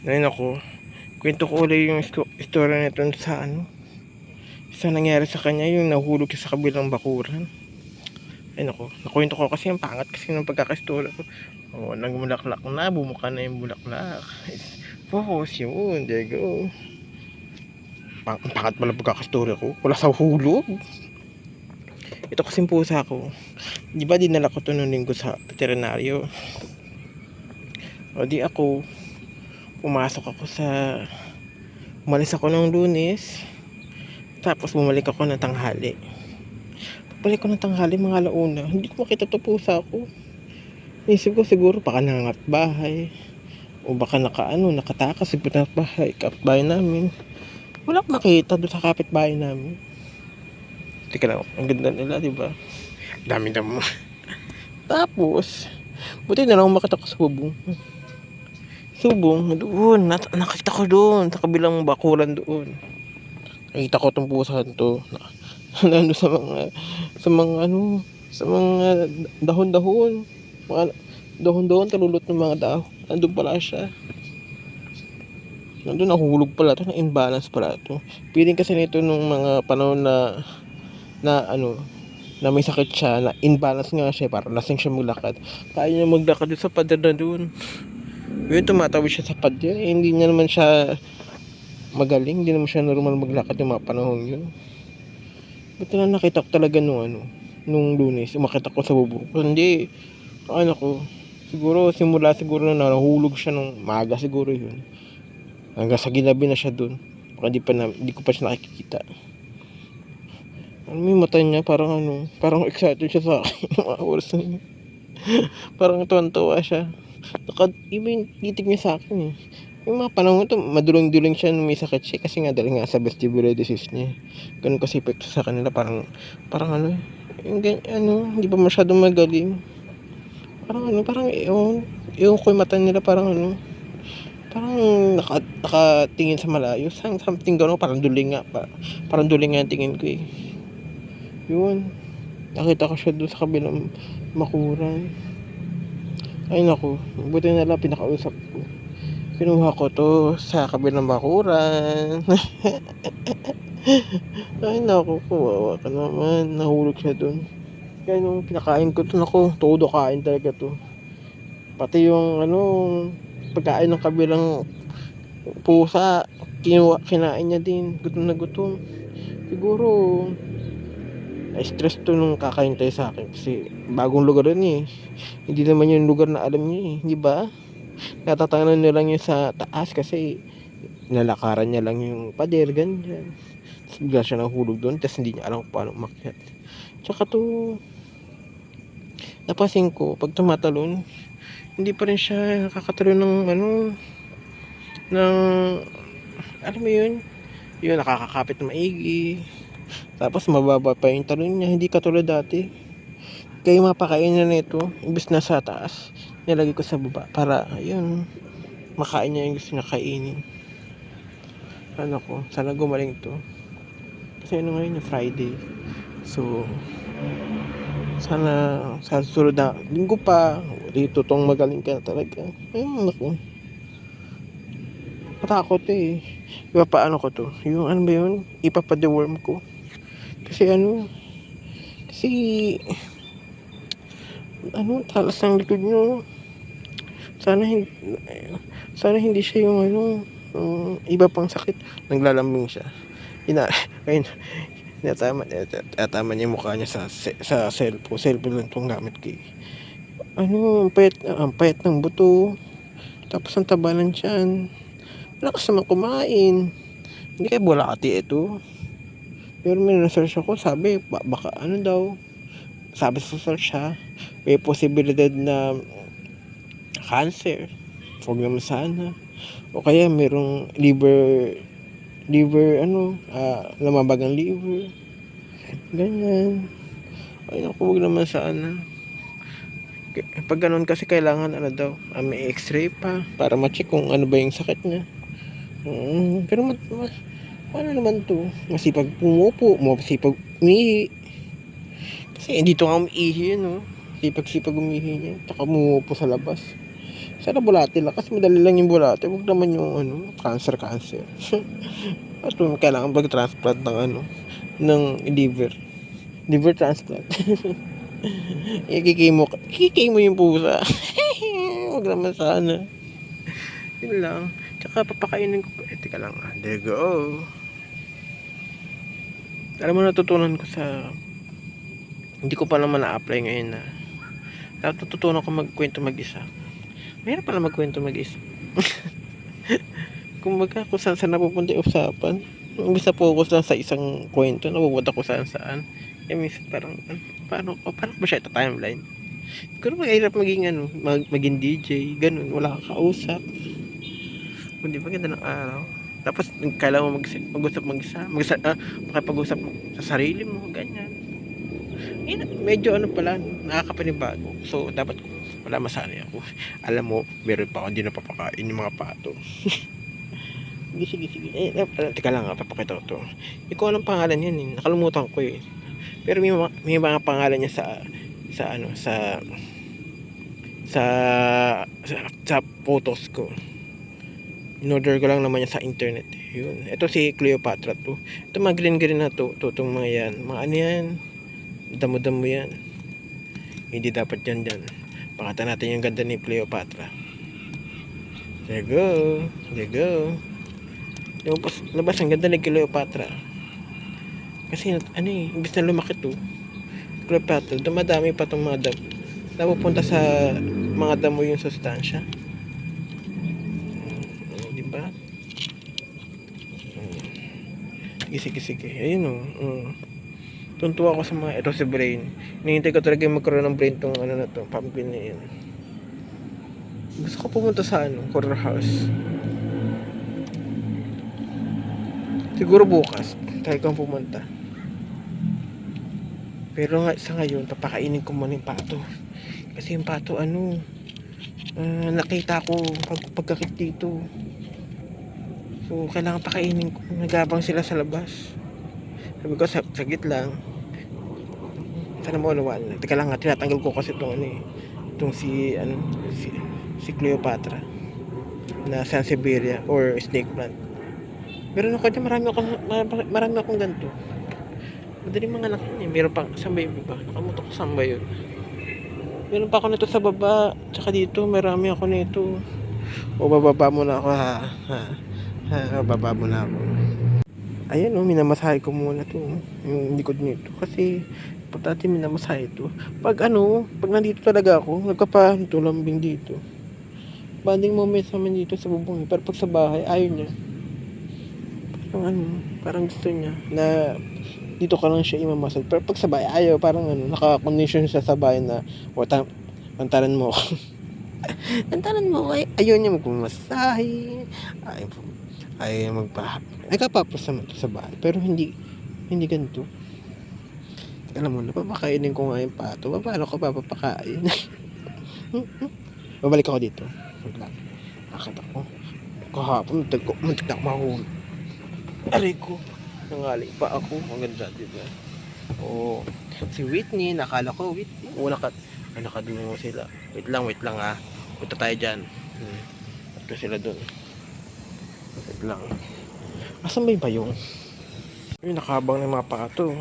Ayun ako, kwento ko ulit yung istorya nito sa nangyari sa kanya, yung nahulog siya sa kabilang bakuran. Ayun ako, nakwento ko kasi ang pangat kasi ng pagkakastorya ko. Nagmulaklak na, bumuka na yung bulaklak. Focus yun, there you go. Ang pangat pala pagkakastorya ko, wala sa hulog. Ito kasing pusa ko, di ba dinala ko to nung linggo sa veterinaryo. O di ako, umalis ako ng Lunes, tapos bumalik ako ng tanghali. Balik ko ng tanghali, mga alauna, hindi ko makita to pusa ko. Isip ko siguro baka nangangat bahay, o baka nakatakas sa kapitbahay namin. Wala akong makita doon sa kapitbahay namin. Teka lang, ang ganda nila, di ba? Dami damo. Tapos, buti na lang makita ko sa subong doon, nakita ko doon sa kabilang bakuran doon. Nakita ko tong pusahan to. Nando sa mga dahon-dahon. Mga dahon-dahon, kalulot ng mga dahon. Nandun pala siya. Nandun nahulog pala to, na-imbalance pala to. Piling kasi nito nung mga panahon na may sakit siya, na imbalance nga siya, parang lasing siya maglakad. Kaya niya maglakad sa pader na doon. Yun, tumatawid siya sa pader. Hindi niya naman siya magaling, hindi naman siya normal maglakad yung mga panahon yun. Buti na nakita ko talaga nung Lunes, umakita ko sa bubong. Hindi, simula siguro na nahulog siya nung maga siguro yun. Hanggang sa ginabi na siya dun. Baka di ko pa siya nakikita. Yung mata niya, parang excited siya sa akin. Mga oras na yun. Parang tuwan-tuwa siya. Even titig niya sa akin eh. Yung mga panahon ito, maduling-duling siya nung may sakit siya. Kasi nga dahil nga sa vestibular disease niya. Ganun kasi epekto sa kanila. Hindi pa masyadong magaling. Yung ko yung mata nila parang nakatingin sa malayo. Something gano'n, parang duling nga. Parang duling nga yung tingin ko eh. Yun. Nakita ko siya doon sa kabilang makuran. Ay naku, buti na lang pinakausap ko. Kinuha ko to sa kabilang bakuran. Ay naku, kawawa ka naman. Nahulog siya dun. Kaya nung pinakain ko to, naku, todo kain talaga to. Pati yung pagkain ng kabilang pusa, kinain niya din. Gutom na gutom. Siguro stress to nung kakain tayo sa akin kasi bagong lugar rin eh. Hindi naman yung lugar na alam niya eh, di ba? Natatangnan niya lang yung sa taas kasi nalakaran niya lang yung pader, ganyan. Tapos bigla siya nahulog doon, tapos hindi niya alam kung paano umakyat. Tsaka to, napansin ko, pag tumatalon, hindi pa rin siya nakakatalon ng alam mo yun, nakakakapit na maigi. Tapos mababa pa yung talon niya, hindi katulad dati. Kaya mapakain na nito, imbes na sa taas, nilagay ko sa baba para makain niya yung gusto niya kainin. Sana gumaling to. Kasi ngayon yung Friday. So sana sa susunod na linggo pa, dito tong magaling ka talaga. Matakot eh. Paano ko to? Yung ano ba yun? Ipapa-deworm ko. Kasi talas ng likod nyo. Sana hindi siya yung iba pang sakit. Naglalambing siya. Ayun, tama niya yung mukha niya sa cellphone lang itong gamit ko. Ang payat ng buto. Tapos ang taba ng tiyan. Lakas naman kumain. Hindi kaya bulati ito. Pero may research ako, sabi baka daw, sabi sa search may posibilidad na cancer. Huwag naman sana. O kaya merong liver namabag ang liver, ganyan. Ay naku, huwag naman sana. Pag ganun kasi kailangan may x-ray pa para ma-check kung ano ba yung sakit niya. Pero paano naman to? Masipag pumupo, masipag umihi. Kasi dito nga umihi yun, sipag umihi niya. Tsaka pumupo sa labas. Sana bulate lang kasi madali lang yung bulate. Huwag naman yung cancer. At kailangan mag-transplant ng ng liver. Liver transplant. Kikimo yung pusa. Huwag naman sana. Yun lang. Tsaka papakainin ko. Teka lang. There you go. Alam mo, natutunan ko sa... Hindi ko pa naman na-apply ngayon na. Natutunan ko magkwento mag-isa. Mayroon pala magkwento mag-isa. Kung saan napupunta yung usapan. Imbis na focus lang sa isang kwento, napupunta ko saan. Minsan parang, paano ko ba siya ito timeline? Siguro mahirap maging DJ, ganun, wala kang kausap. Hindi ba ganda ng araw? Tapos, kailangan mo mag-usap mag-isa, makipag-usap sa sarili mo, ganyan. Medyo pala, nakakapanibago. So, dapat wala masanay ako. Alam mo, meron pa ako hindi napapakain yung mga pato. Sige. Teka lang, papakita ko to. Ikaw anong pangalan yan eh? Nakalimutan ko eh. Pero may mga pangalan niya sa photos ko. In-order ko lang naman yan sa internet. Yun. Ito si Cleopatra to. Ito mga green na to. Itong mga yan. Mga yan. Damo-damo yan. Hindi dapat yan dyan. Pakita natin yung ganda ni Cleopatra. There you go. Labas ang ganda ni Cleopatra. Kasi imbis na lumaki to Cleopatra, dumadami pa itong mga damo. Napupunta sa mga damo yung sustansya. Diba? Sige. Ayun tuntua ako sa mga ito si brain. Hinihintay ko talaga magkaroon ng brain tong na to, pumpkin na yun. Gusto ko pumunta sa horror house. Siguro bukas try kong pumunta. Pero sa ngayon papakainin ko muna yung pato. Kasi yung pato nakita ko pagkakit dito. So kailangan pakainin ko. Nagabang sila sa labas. Sabi ko saglit lang. Sana mo unawaan. Teka lang tinatanggal ko kasi itong si Cleopatra na Sansevieria or snake plant. Meron ako dyan, marami akong ganito. Madaling mga anak niya. Meron pang samba yung iba. Nakamutok ko samba yun. Meron pa ako nito sa baba. Tsaka dito marami ako nito. O bababa muna ako bababa muna ako. Ayan minamasahe ko muna to. Yung likod nito. Kasi importante minamasahe ito. Pag nandito talaga ako, nagkapatulambing dito. Banding moments naman dito sa bubong. Pero pag sa bahay, ayaw niya. Parang gusto niya na dito ka lang siya imamasal. Pero pag sa bahay, ayaw. Parang naka-condition siya sa bahay na tantanan mo ako. Tantanan mo ako. Ayaw niya magpamasahe. Ayaw nagkapapos naman sa bahay. Pero hindi ganito. Alam mo, napapakainin ko nga yung pato. Paano ko papapakain? Babalik ako dito. Nakita ko. Kahapon, muntik na ako mahuli. Aray ko. Nangaling pa ako. Ang ganda, diba? Si Whitney. Nakala ko Whitney. Nakadungo sila. Wait lang punta tayo dyan. Punta sila dun. Wait lang. Asan ba yung bayong? Nakabang ng mga pato.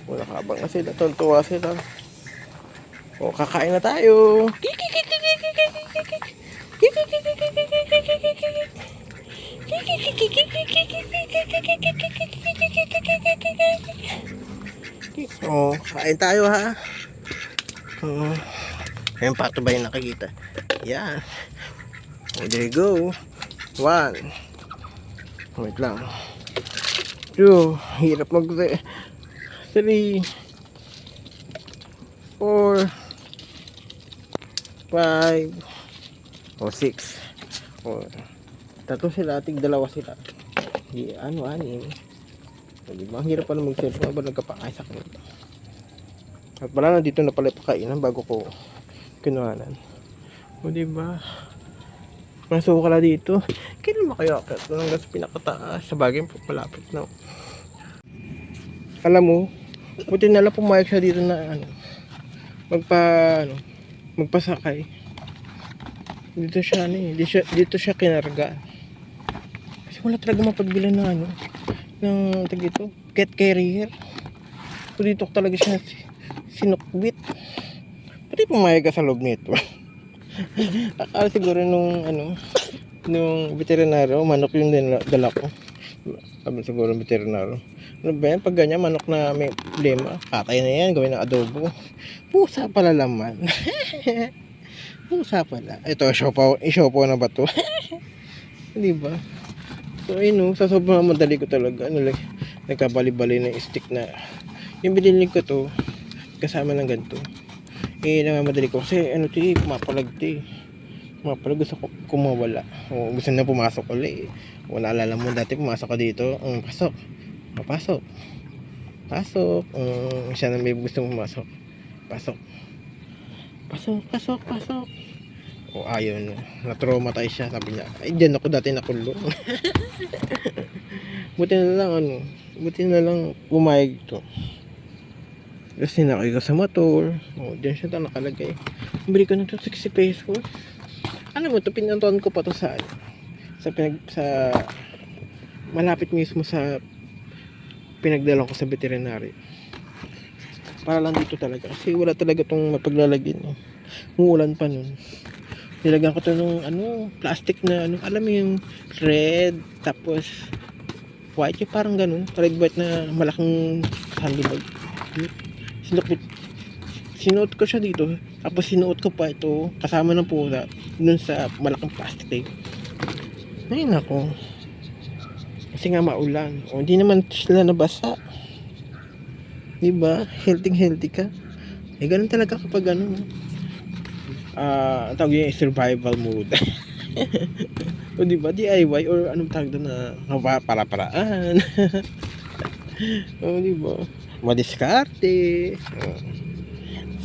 Nakabang na sila. Tuntua sila. Kakain na tayo. Kain tayo ha. Ayun pato ba yung nakikita? Yan. There you go. 1. Wait lang. 2. Hirap 3. 4. 5. 6. Tatlo sila, dalawa sila. Anim. Diba? Ang hirap pala mag-cellphone ba nagkapakay sa akin. At pala nandito na pala pakainan bago ko kinuhanan. Diba? Masuk ka na dito. Kailan mo kayo akit? Hanggang sa pinakataas. Sa bagay malapit na. Alam mo, buti na lang pumayag siya dito na magpasakay. Dito siya ano eh, dito siya kinarga. Kasi wala talaga mapagbilan na ano, ng tag ito, cat carrier. So dito ko talaga siya sinukbit. Pati pumayag ka sa loob nito. Akala siguro nung ano, nung veterinaryo, manok yung dala ko. Sabi siguro ng veterinaryo. Ano ba yan? Pag ganyan, manok na may problema, patay na yan, gawin ng adobo. Pusa pala laman. Pusa pala. Ito, isopo na ba to? Di ba? So, ayun, sa sobrang madali ko talaga, ano lang, nagkabali-bali na stick na. Yung binili ko to, kasama ng ganito. Namamadali ko kasi, ano to pumapalag to Pumapalag, gusto ko kumawala. O, gusto na pumasok ulit. O, naalala mo, dati pumasok ka dito, pasok. Papasok. Pasok. Siya na may gusto pumasok. Pasok. Pasok. O, ayaw na. Na-traumatize siya, sabi niya. Ay, dyan ako dati nakulong. Buti na lang pumayag to. Kasi sinakay ko sa motor. O, dyan siya nakalagay. Bili ko na to 60 pesos. Alam mo to, pinantuan ko pa to sa malapit mismo sa pinagdala ko sa veterinary. Para lang dito talaga. Kasi wala talaga tong mapaglalagyan. Umuulan pa nun. Nilagyan ko to nung plastic na alam mo yung red, tapos white, yung parang ganun. Red white na malaking handbag. Sinuot ko siya dito. Tapos sinuot ko pa ito kasama ng pusa dun sa malaking plastic tape. Ayun ako. Kasi nga maulan. O, hindi naman sila nabasa. Diba? Healthy ka. Ganun talaga kapag tawag yung survival mode. O, diba? DIY or anong tawag doon na para-paraan. O, diba? Madiskarte.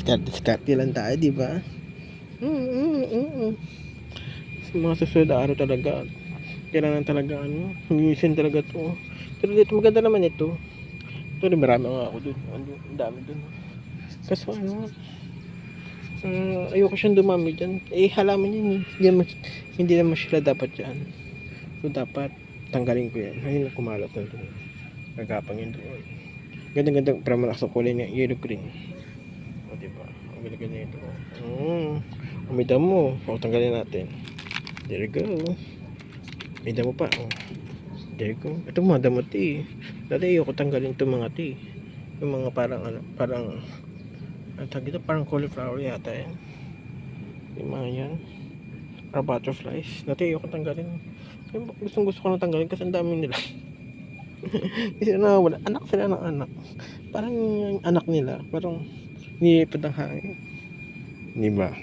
Diskarte lang tayo, diba? Sa mga susunod na araw talaga, kailangan talaga humisin talaga to. Pero dito maganda naman ito. Ito rin marami nga ako dun. Ang dami dun. Kaso ayoko siyang dumami dyan. Halaman yan. Hindi naman sila dapat dyan. So dapat tanggalin ko yan. Ayun, kumalat na doon. Nagapang yun doon. Ganda-ganda. Para malakas ang kulay niya. Yellow green. O diba? Ang ganda-ganda ito. Umida mo. O, tanggalin natin. There you go. May damo pa. There you go. Ito mga damo Dati ayoko tanggalin itong mga yung mga parang parang cauliflower yata yan. Yung mga yan. Parang butterflies. Dati ayoko tanggalin. Gusto ko na tanggalin kasi ang dami nila. Kasi wala. Anak sila ng anak. Parang yung anak nila. Parang nilipad ang hangin. Diba?